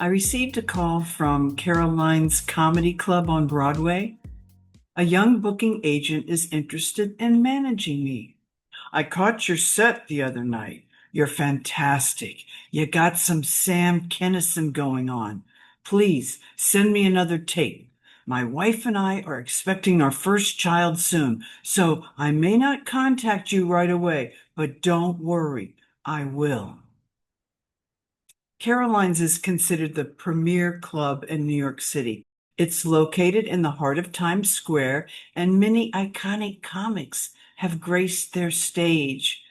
I received a call from Caroline's Comedy Club on Broadway. A young booking agent is interested in managing me. I caught your set the other night. You're fantastic. You got some Sam Kinison going on. Please send me another tape. My wife and I are expecting our first child soon, so I may not contact you right away, but don't worry, I will. Caroline's is considered the premier club in New York City. It's located in the heart of Times Square, and many iconic comics have graced their stage.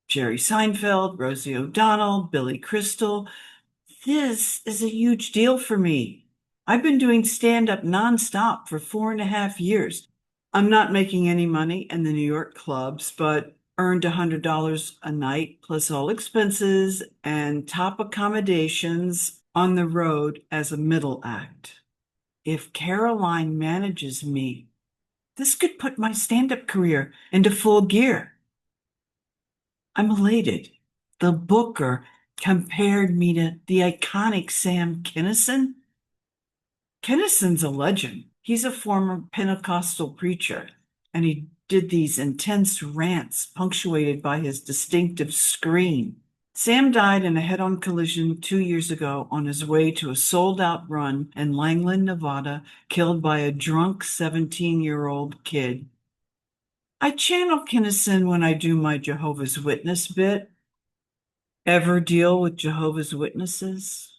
Jerry Seinfeld, Rosie O'Donnell, Billy Crystal. This is a huge deal for me. I've been doing stand-up nonstop for 4.5 years. I'm not making any money in the New York clubs, but earned $100 a night plus all expenses and top accommodations on the road as a middle act. If Caroline manages me, this could put my stand-up career into full gear. I'm elated. The booker compared me to the iconic Sam Kinison. Kinison's a legend. He's a former Pentecostal preacher, and he did these intense rants punctuated by his distinctive scream. Sam died in a head-on collision 2 years ago on his way to a sold-out run in Langland, Nevada, killed by a drunk 17-year-old kid. I channel Kinison when I do my Jehovah's Witness bit. Ever deal with Jehovah's Witnesses?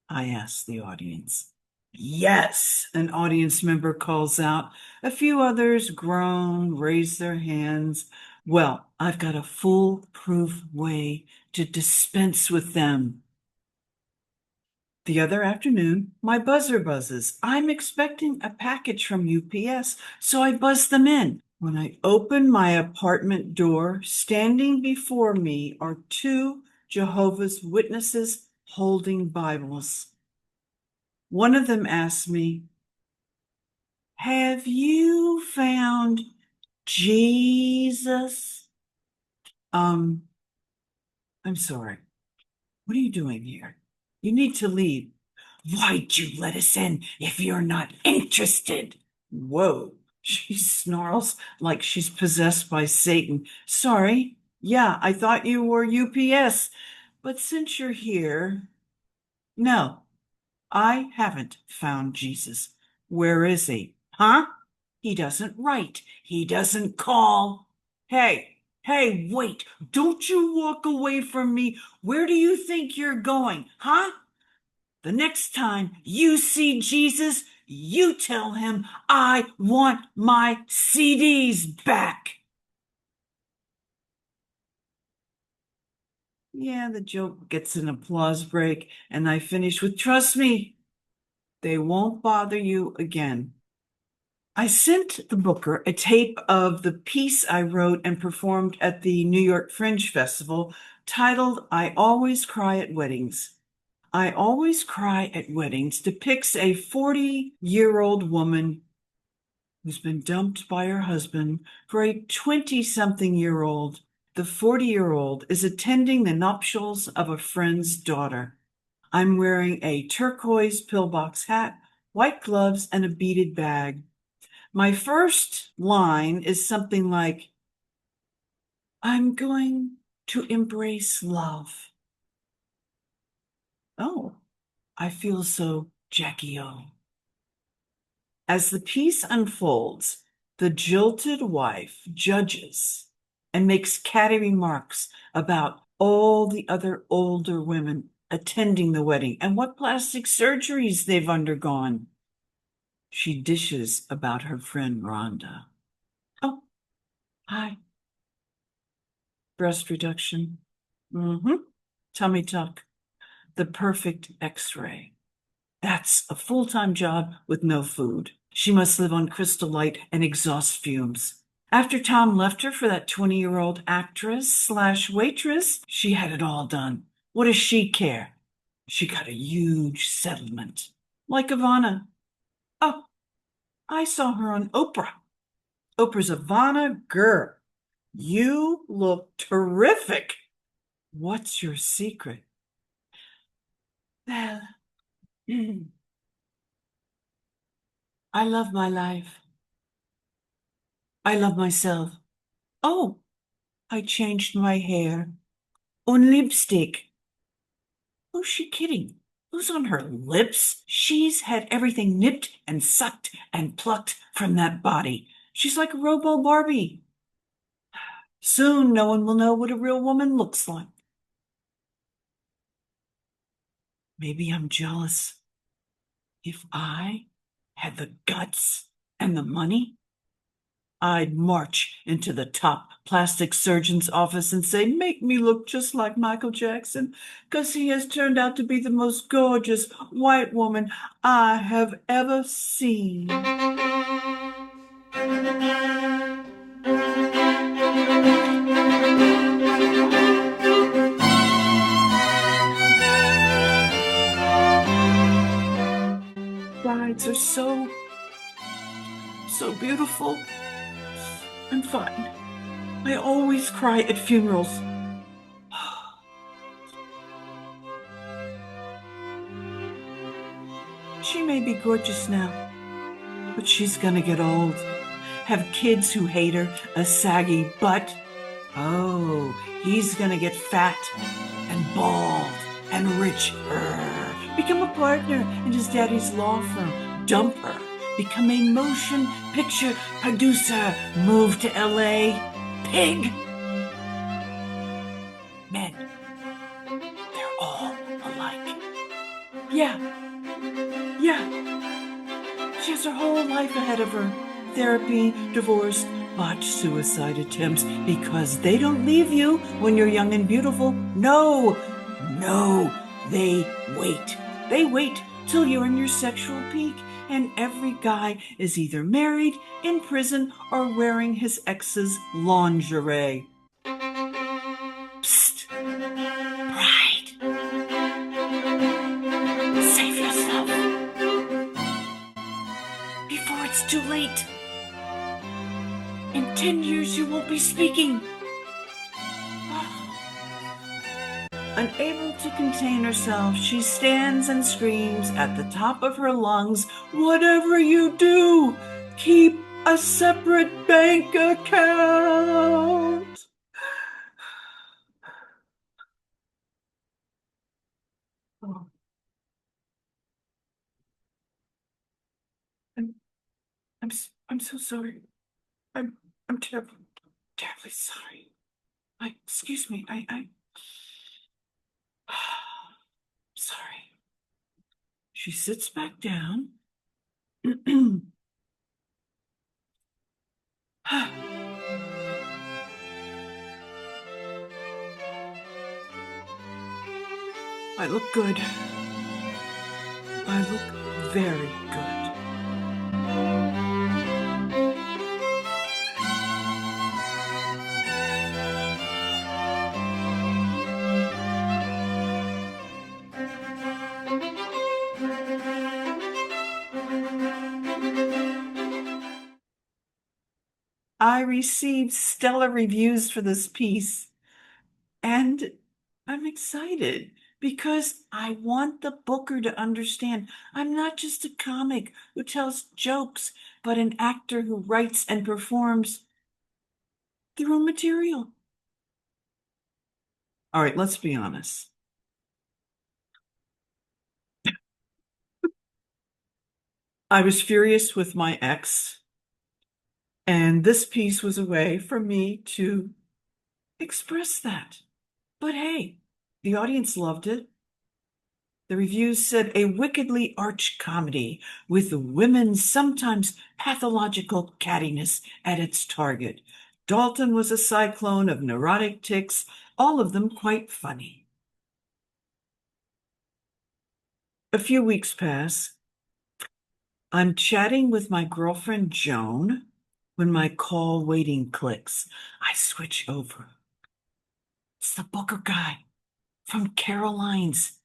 I ask the audience. Yes, an audience member calls out. A few others groan, raise their hands. Well, I've got a foolproof way to dispense with them. The other afternoon, my buzzer buzzes. I'm expecting a package from UPS, so I buzz them in. When I open my apartment door, standing before me are two Jehovah's Witnesses holding Bibles. One of them asks me, "Have you found Jesus?" Um, I'm sorry. What are you doing here? You need to leave. Why'd you let us in if you're not interested? Whoa. She snarls like she's possessed by Satan. Sorry. Yeah, I thought you were UPS. But since you're here, no, I haven't found Jesus. Where is he? Huh? He doesn't write. He doesn't call. Hey, wait. Don't you walk away from me. Where do you think you're going? Huh? The next time you see Jesus, you tell him, I want my CDs back. Yeah, the joke gets an applause break, and I finish with, trust me, they won't bother you again. I sent the booker a tape of the piece I wrote and performed at the New York Fringe Festival titled I Always Cry at Weddings. I Always Cry at Weddings depicts a 40-year-old woman who's been dumped by her husband for a 20-something-year-old. The 40-year-old is attending the nuptials of a friend's daughter. I'm wearing a turquoise pillbox hat, white gloves, and a beaded bag. My first line is something like, I'm going to embrace love. Oh, I feel so Jackie O. As the piece unfolds, the jilted wife judges and makes catty remarks about all the other older women attending the wedding and what plastic surgeries they've undergone. She dishes about her friend Rhonda. Oh, hi. Breast reduction. Mm-hmm. Tummy tuck. The perfect x-ray. That's a full-time job with no food. She must live on Crystal Light and exhaust fumes. After Tom left her for that 20-year-old actress/waitress, she had it all done. What does she care? She got a huge settlement. Like Ivana. Oh, I saw her on Oprah. Oprah's Ivana, girl. You look terrific. What's your secret? Well, I love my life. I love myself. Oh, I changed my hair. On lipstick. Who's she kidding? Who's on her lips? She's had everything nipped and sucked and plucked from that body. She's like a Robo Barbie. Soon no one will know what a real woman looks like. Maybe I'm jealous. If I had the guts and the money, I'd march into the top plastic surgeon's office and say, make me look just like Michael Jackson, because he has turned out to be the most gorgeous white woman I have ever seen. Brides are so beautiful. I'm fine. I always cry at funerals. She may be gorgeous now, but she's gonna get old. Have kids who hate her, a saggy butt. Oh, he's gonna get fat and bald and rich. Become a partner in his daddy's law firm. Dump her. Become a motion picture producer. Move to LA. Pig. Men, they're all alike. Yeah, she has her whole life ahead of her. Therapy, divorce, botched suicide attempts, because they don't leave you when you're young and beautiful. No, they wait. They wait till you're in your sexual peak, and every guy is either married, in prison, or wearing his ex's lingerie. Psst, bride. Save yourself before it's too late. In 10 years, you won't be speaking. Unable to contain herself, she stands and screams at the top of her lungs, whatever you do, keep a separate bank account. Oh, I'm, I'm so sorry. I'm terribly sorry. Excuse me, sorry. She sits back down. I look good. I look very good. I received stellar reviews for this piece, and I'm excited because I want the booker to understand I'm not just a comic who tells jokes, but an actor who writes and performs through material. All right, let's be honest. I was furious with my ex, and this piece was a way for me to express that. But hey, the audience loved it. The reviews said a wickedly arch comedy with women's sometimes pathological cattiness at its target. Dalton was a cyclone of neurotic tics, all of them quite funny. A few weeks pass. I'm chatting with my girlfriend Joan when my call waiting clicks. I switch over. It's the booker guy from Caroline's.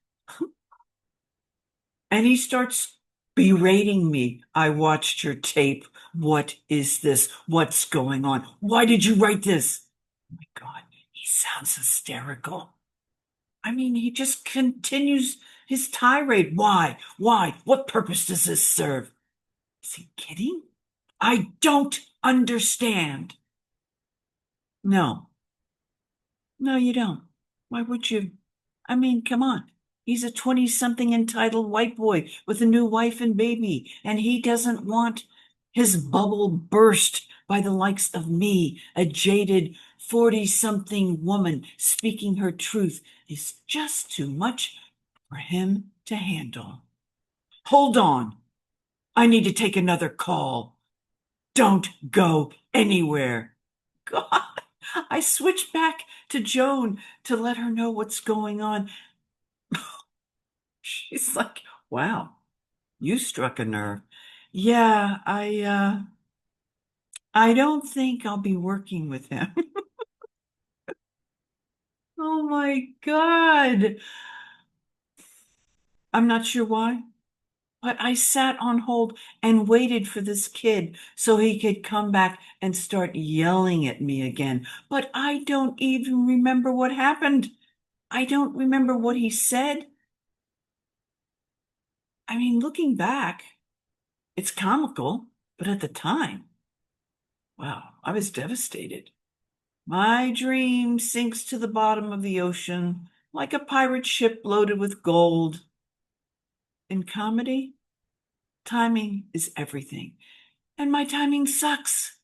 And he starts berating me. I watched your tape. What is this? What's going on? Why did you write this? Oh my God, he sounds hysterical. I mean, he just continues His tirade, why? Why? What purpose does this serve? Is he kidding? I don't understand. No, no, you don't. Why would you? I mean, come on. He's a 20-something entitled white boy with a new wife and baby, and he doesn't want his bubble burst by the likes of me, a jaded 40-something woman speaking her truth is just too much for him to handle. Hold on. I need to take another call. Don't go anywhere. God, I switched back to Joan to let her know what's going on. She's like, wow, you struck a nerve. Yeah, I don't think I'll be working with him. Oh my God. I'm not sure why, but I sat on hold and waited for this kid so he could come back and start yelling at me again. But I don't even remember what happened. I don't remember what he said. I mean, looking back, it's comical, but at the time, wow, I was devastated. My dream sinks to the bottom of the ocean like a pirate ship loaded with gold. In comedy, timing is everything, and my timing sucks.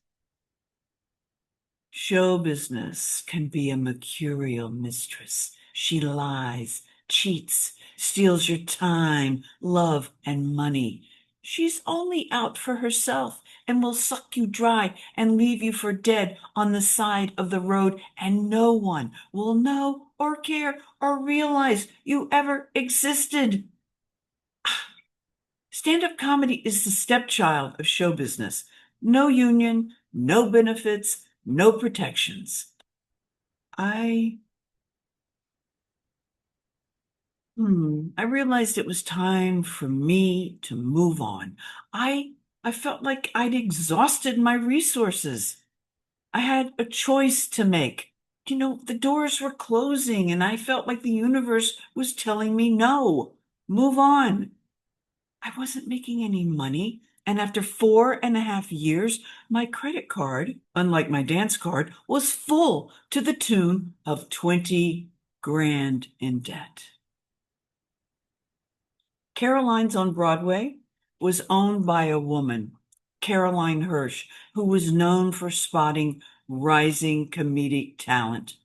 Show business can be a mercurial mistress. She lies, cheats, steals your time, love, and money. She's only out for herself and will suck you dry and leave you for dead on the side of the road, and no one will know or care or realize you ever existed. Stand-up comedy is the stepchild of show business. No union, no benefits, no protections. I, I realized it was time for me to move on. I, I felt like I'd exhausted my resources. I had a choice to make. You know, the doors were closing and I felt like the universe was telling me no, move on. I wasn't making any money. And after 4.5 years, my credit card, unlike my dance card, was full to the tune of 20 grand in debt. Caroline's on Broadway was owned by a woman, Caroline Hirsch, who was known for spotting rising comedic talent.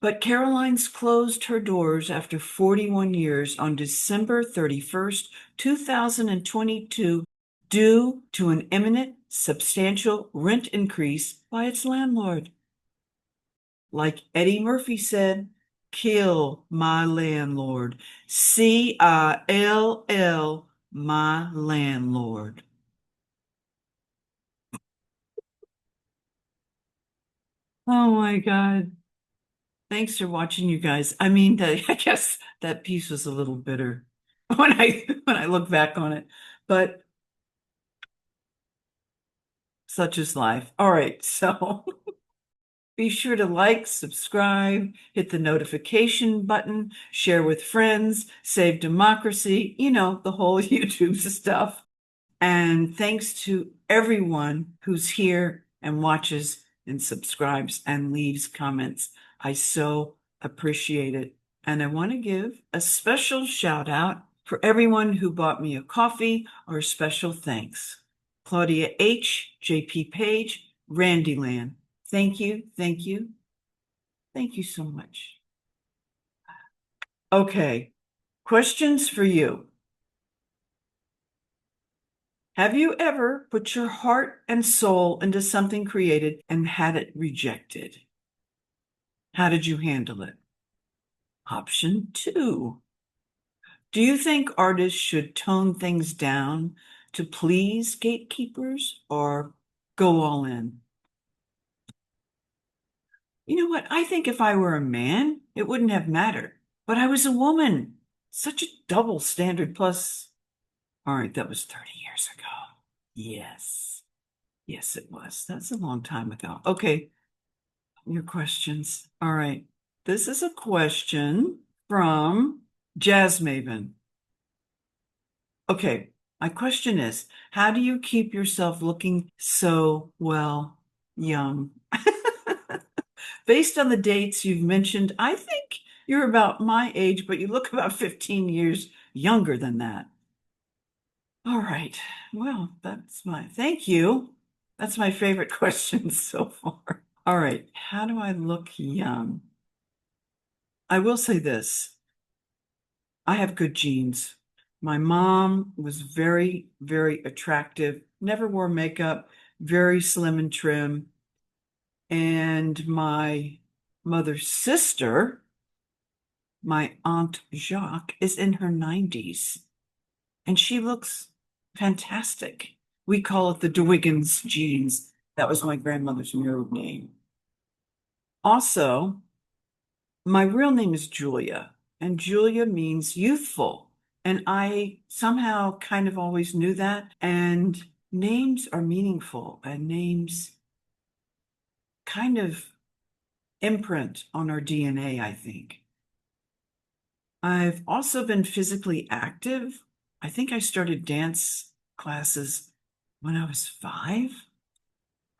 But Caroline's closed her doors after 41 years on December 31st, 2022, due to an imminent, substantial rent increase by its landlord. Like Eddie Murphy said, kill my landlord. Kill my landlord. Oh my God. Thanks for watching, you guys. I mean, I guess that piece was a little bitter when I look back on it, but such is life. All right, so be sure to like, subscribe, hit the notification button, share with friends, save democracy, the whole YouTube stuff. And thanks to everyone who's here and watches and subscribes and leaves comments. I so appreciate it. And I want to give a special shout out for everyone who bought me a coffee or a special thanks. Claudia H., JP Page, Randyland. Thank you, thank you, thank you so much. Okay, questions for you. Have you ever put your heart and soul into something created and had it rejected? How did you handle it? Option two. Do you think artists should tone things down to please gatekeepers or go all in? You know what? I think if I were a man, it wouldn't have mattered. But I was a woman. Such a double standard. Plus, all right, that was 30 years ago. Yes. Yes, it was. That's a long time ago. Okay, your questions. All right. This is a question from Jazz Maven. Okay, my question is, how do you keep yourself looking so, well, young? Based on the dates you've mentioned, I think you're about my age, but you look about 15 years younger than that. All right. Well, thank you. That's my favorite question so far. All right. How do I look young? I will say this. I have good genes. My mom was very, very attractive, never wore makeup, very slim and trim. And my mother's sister, my Aunt Jacques, is in her 90s and she looks fantastic. We call it the DeWiggins genes. That was my grandmother's married name. Also, my real name is Julia, and Julia means youthful. And I somehow kind of always knew that. And names are meaningful, and names kind of imprint on our DNA, I think. I've also been physically active. I think I started dance classes when I was 5.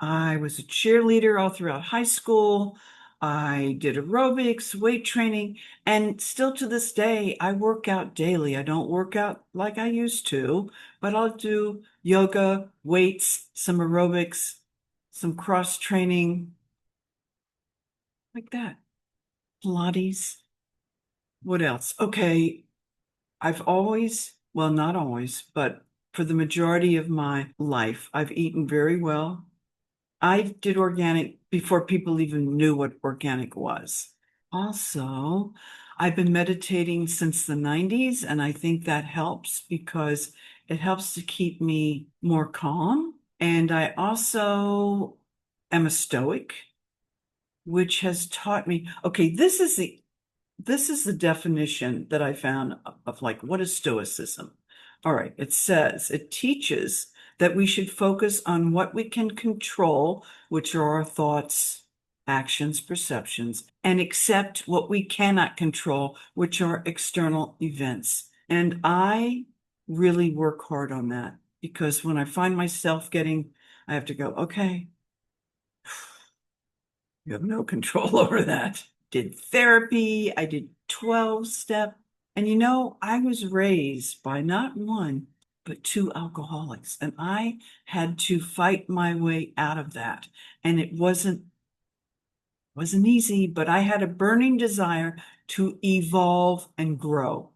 I was a cheerleader all throughout high school. I did aerobics, weight training, and still to this day, I work out daily. I don't work out like I used to, but I'll do yoga, weights, some aerobics, some cross training, like that. Pilates. What else? Okay, I've always, well, not always, but for the majority of my life, I've eaten very well. I did organic before people even knew what organic was. Also, I've been meditating since the 90s, and I think that helps because it helps to keep me more calm. And I also am a stoic, which has taught me, okay, this is the definition that I found of like, what is stoicism? All right, it teaches that we should focus on what we can control, which are our thoughts, actions, perceptions, and accept what we cannot control, which are external events. And I really work hard on that because when I find myself I have to go, okay, you have no control over that. Did therapy, I did 12-step. And I was raised by not one, but 2 alcoholics. And I had to fight my way out of that. And it wasn't easy, but I had a burning desire to evolve and grow.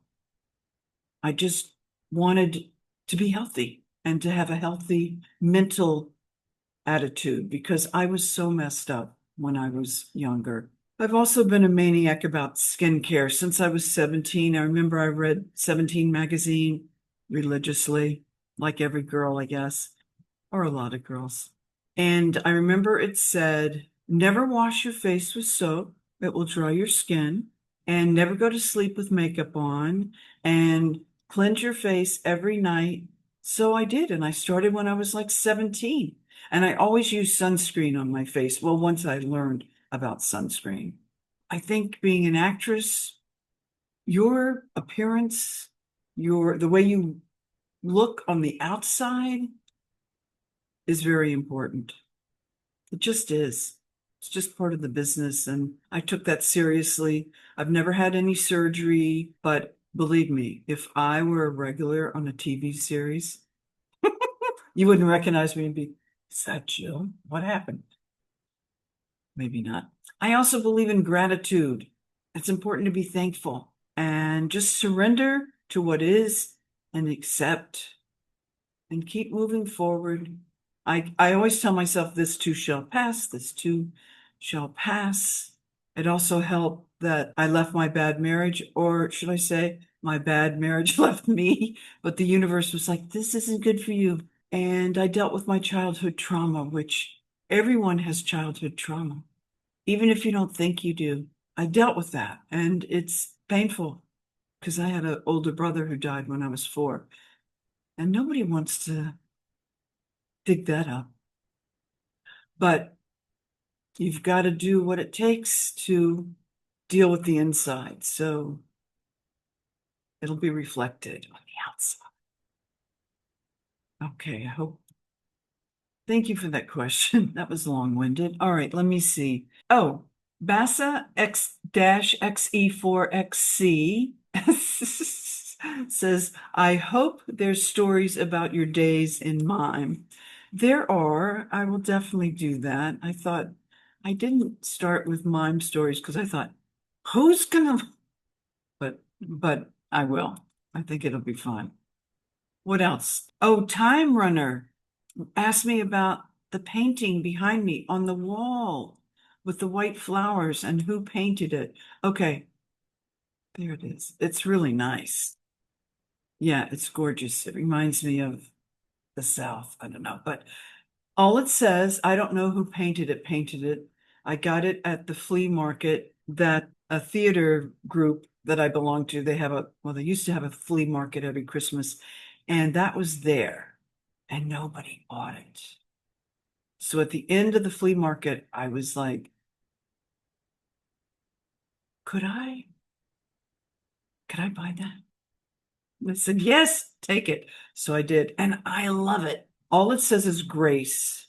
I just wanted to be healthy and to have a healthy mental attitude because I was so messed up when I was younger. I've also been a maniac about skincare since I was 17. I remember I read 17 magazine religiously, like every girl, I guess, or a lot of girls. And I remember it said, never wash your face with soap. It will dry your skin. And never go to sleep with makeup on. And cleanse your face every night. So I did. And I started when I was like 17. And I always use sunscreen on my face. Well, once I learned about sunscreen. I think being an actress, your appearance, the way you look on the outside is very important. It just is. It's just part of the business. And I took that seriously. I've never had any surgery, but believe me, if I were a regular on a TV series, you wouldn't recognize me and be, is that Jill? What happened? Maybe not. I also believe in gratitude. It's important to be thankful and just surrender to what is and accept and keep moving forward. I always tell myself this too shall pass, this too shall pass. It also helped that I left my bad marriage, or should I say, my bad marriage left me, but the universe was like, this isn't good for you. And I dealt with my childhood trauma, which everyone has childhood trauma, even if you don't think you do. I dealt with that, and it's painful because I had an older brother who died when I was 4, and nobody wants to dig that up. But you've got to do what it takes to deal with the inside. So it'll be reflected on the outside. Okay, I hope. Thank you for that question. That was long-winded. All right, let me see. Oh, Bassa X-XE4XC says, I hope there's stories about your days in mime. There are. I will definitely do that. I thought I didn't start with mime stories because I thought, who's gonna, but I will. I think it'll be fun. What else? Oh, Time Runner asked me about the painting behind me on the wall with the white flowers and who painted it. Okay, there it is. It's really nice. Yeah, it's gorgeous. It reminds me of the South. I don't know, but all it says, I don't know who painted it. I got it at the flea market that a theater group that I belong to, they used to have a flea market every Christmas, and that was there, and nobody bought it. So at the end of the flea market, I was like, could I buy that? And I said, yes, take it. So I did, and I love it. All it says is grace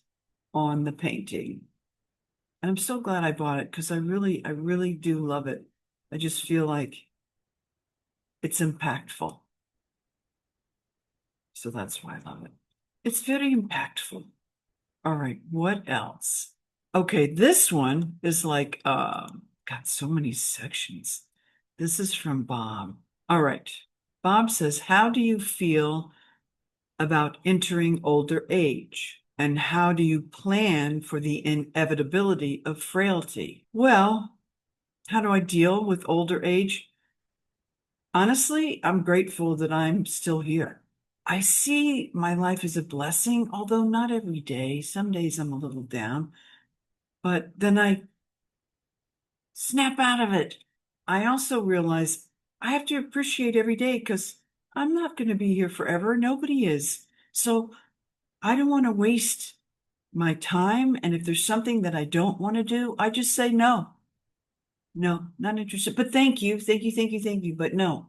on the painting. And I'm so glad I bought it because I really do love it. I just feel like it's impactful. So that's why I love it. It's very impactful. All right, what else? Okay, this one is like, got so many sections. This is from Bob. All right. Bob says, how do you feel about entering older age? And how do you plan for the inevitability of frailty? Well, how do I deal with older age? Honestly, I'm grateful that I'm still here. I see my life as a blessing, although not every day. Some days I'm a little down, but then I snap out of it. I also realize I have to appreciate every day because I'm not going to be here forever. Nobody is. So I don't want to waste my time. And if there's something that I don't want to do, I just say no. No, not interested. But thank you, thank you, thank you, thank you. But no,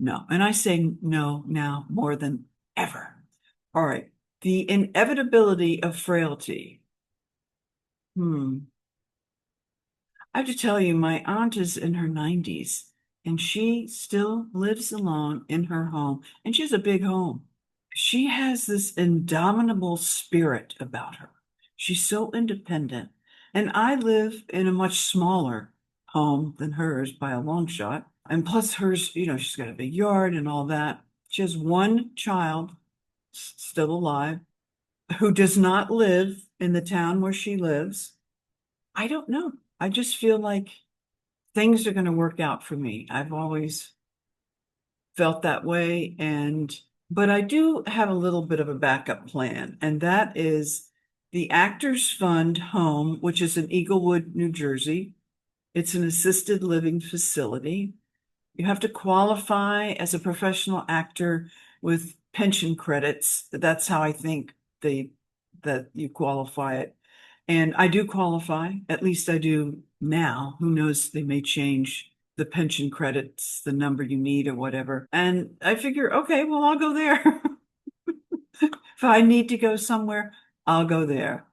no. And I say no now more than ever. All right. The inevitability of frailty. I have to tell you, my aunt is in her 90s and she still lives alone in her home, and she has a big home. She has this indomitable spirit about her. She's so independent. And I live in a much smaller home than hers by a long shot. And plus hers, she's got a big yard and all that. She has one child still alive who does not live in the town where she lives. I don't know. I just feel like things are going to work out for me. I've always felt that way. But I do have a little bit of a backup plan, and that is the Actors Fund Home, which is in Eaglewood, New Jersey. It's an assisted living facility. You have to qualify as a professional actor with pension credits. That's how I think that you qualify it. And I do qualify, at least I do now. Who knows, they may change the pension credits, the number you need or whatever. And I figure, okay, well, I'll go there. If I need to go somewhere, I'll go there.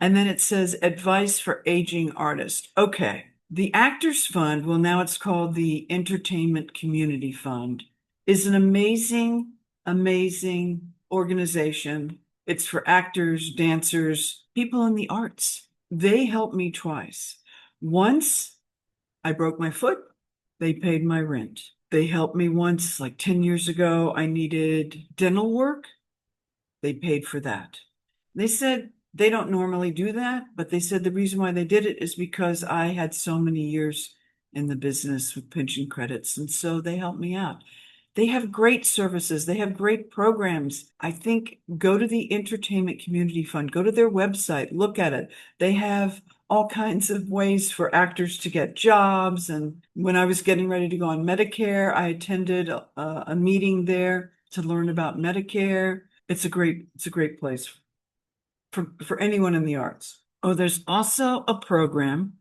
And then it says advice for aging artists. Okay. The Actors Fund, well, now it's called the Entertainment Community Fund, is an amazing, amazing organization. It's for actors, dancers, people in the arts. They helped me twice. Once I broke my foot, they paid my rent. They helped me once, like 10 years ago. I needed dental work. They paid for that. They said they don't normally do that, but they said the reason why they did it is because I had so many years in the business with pension credits, and so they helped me out. They have great services. They have great programs. I think go to the Entertainment Community Fund, go to their website, look at it. They have all kinds of ways for actors to get jobs. And when I was getting ready to go on Medicare, I attended a meeting there to learn about Medicare. It's a great place for anyone in the arts. Oh, there's also a program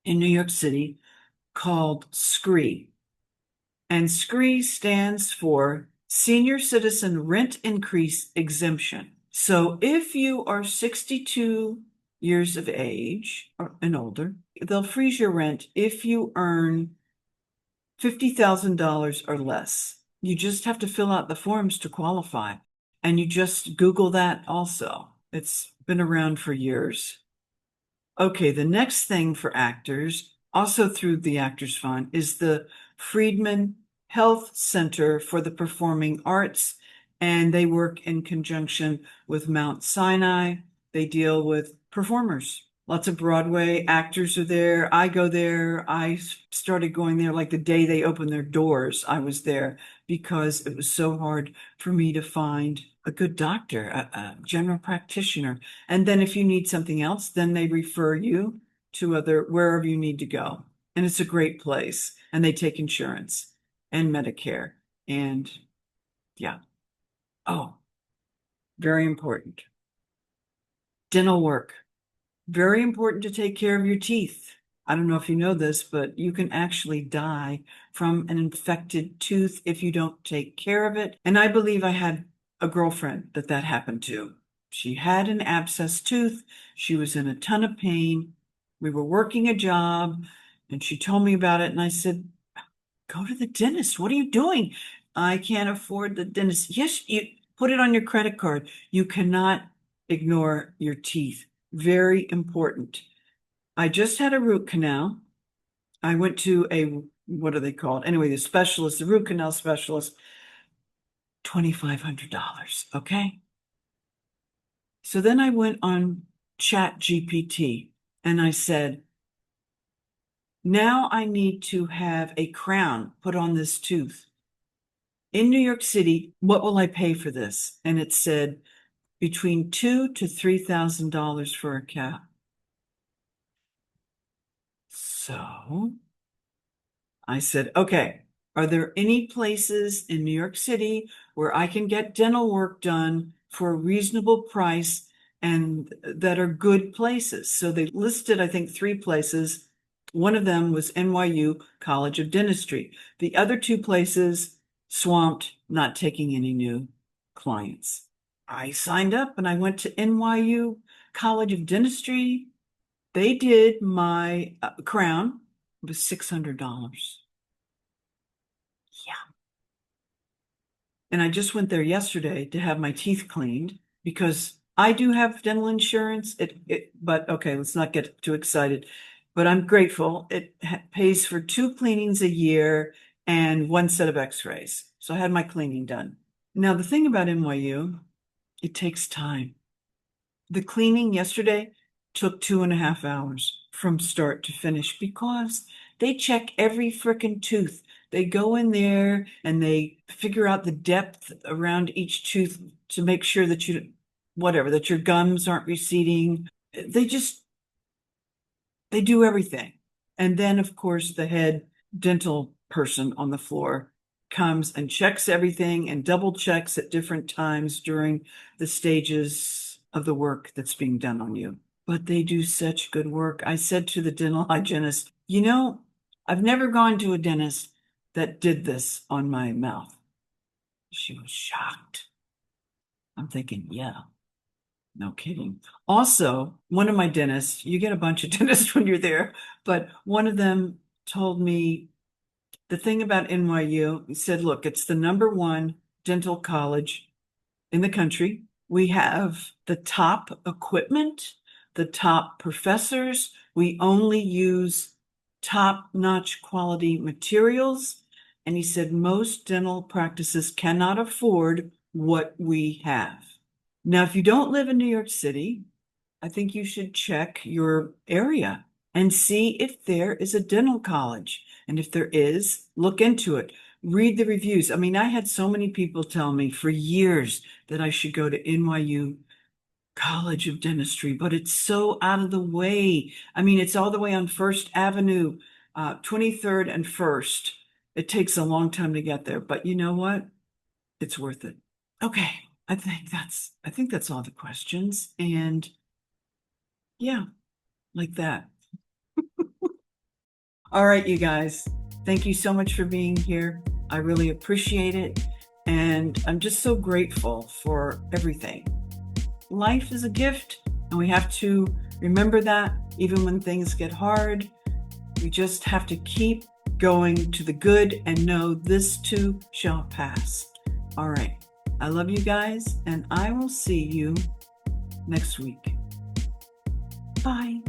in New York City called SCREE. And SCREE stands for Senior Citizen Rent Increase Exemption. So if you are 62 years of age and older, they'll freeze your rent if you earn $50,000 or less. You just have to fill out the forms to qualify. And you just Google that also. It's been around for years. Okay, the next thing for actors, also through the Actors Fund, is the Friedman Health Center for the Performing Arts, and they work in conjunction with Mount Sinai. They deal with performers. Lots of Broadway actors are there. I go there. I started going there like the day they opened their doors. I was there because it was so hard for me to find a good doctor, a general practitioner. And then if you need something else, then they refer you to wherever you need to go. And it's a great place. And they take insurance and Medicare. And yeah. Oh, very important. Dental work. Very important to take care of your teeth. I don't know if you know this, but you can actually die from an infected tooth if you don't take care of it. And I believe I had a girlfriend that happened to. She had an abscess tooth. She was in a ton of pain. We were working a job and she told me about it. And I said, go to the dentist. What are you doing? I can't afford the dentist. Yes, you put it on your credit card. You cannot ignore your teeth. Very important. I just had a root canal. I went to what are they called? Anyway, the root canal specialist, $2,500. Okay. So then I went on Chat GPT and I said, now I need to have a crown put on this tooth. In New York City, what will I pay for this? And it said between $2,000 to $3,000 for a cap. So I said, okay, are there any places in New York City where I can get dental work done for a reasonable price and that are good places? So they listed, I think, 3 places. One of them was NYU College of Dentistry. The other 2 places swamped, not taking any new clients. I signed up and I went to NYU College of Dentistry. They did my crown. It was $600. Yeah. And I just went there yesterday to have my teeth cleaned because I do have dental insurance. But okay, let's not get too excited. But I'm grateful. It pays for 2 cleanings a year and 1 set of x-rays. So I had my cleaning done. Now, the thing about NYU, it takes time. The cleaning yesterday took 2.5 hours from start to finish because they check every frickin' tooth. They go in there and they figure out the depth around each tooth to make sure that that your gums aren't receding. They do everything. And then, of course, the head dental person on the floor comes and checks everything and double checks at different times during the stages of the work that's being done on you. But they do such good work. I said to the dental hygienist, I've never gone to a dentist that did this on my mouth. She was shocked. I'm thinking, yeah, no kidding. Also, one of my dentists, you get a bunch of dentists when you're there, but one of them told me the thing about NYU. He said, look, it's the #1 dental college in the country. We have the top equipment, the top professors. We only use top-notch quality materials. And he said most dental practices cannot afford what we have. Now, if you don't live in New York City, I think you should check your area and see if there is a dental college. And if there is, look into it. Read the reviews. I mean, I had so many people tell me for years that I should go to NYU College of Dentistry, but it's so out of the way. I mean, it's all the way on First Avenue, 23rd and First. It takes a long time to get there, but you know what? It's worth it. Okay, I think that's all the questions. And yeah, like that. All right, you guys, thank you so much for being here. I really appreciate it. And I'm just so grateful for everything. Life is a gift, and we have to remember that even when things get hard. We just have to keep going to the good and know this too shall pass. All right. I love you guys, and I will see you next week. Bye.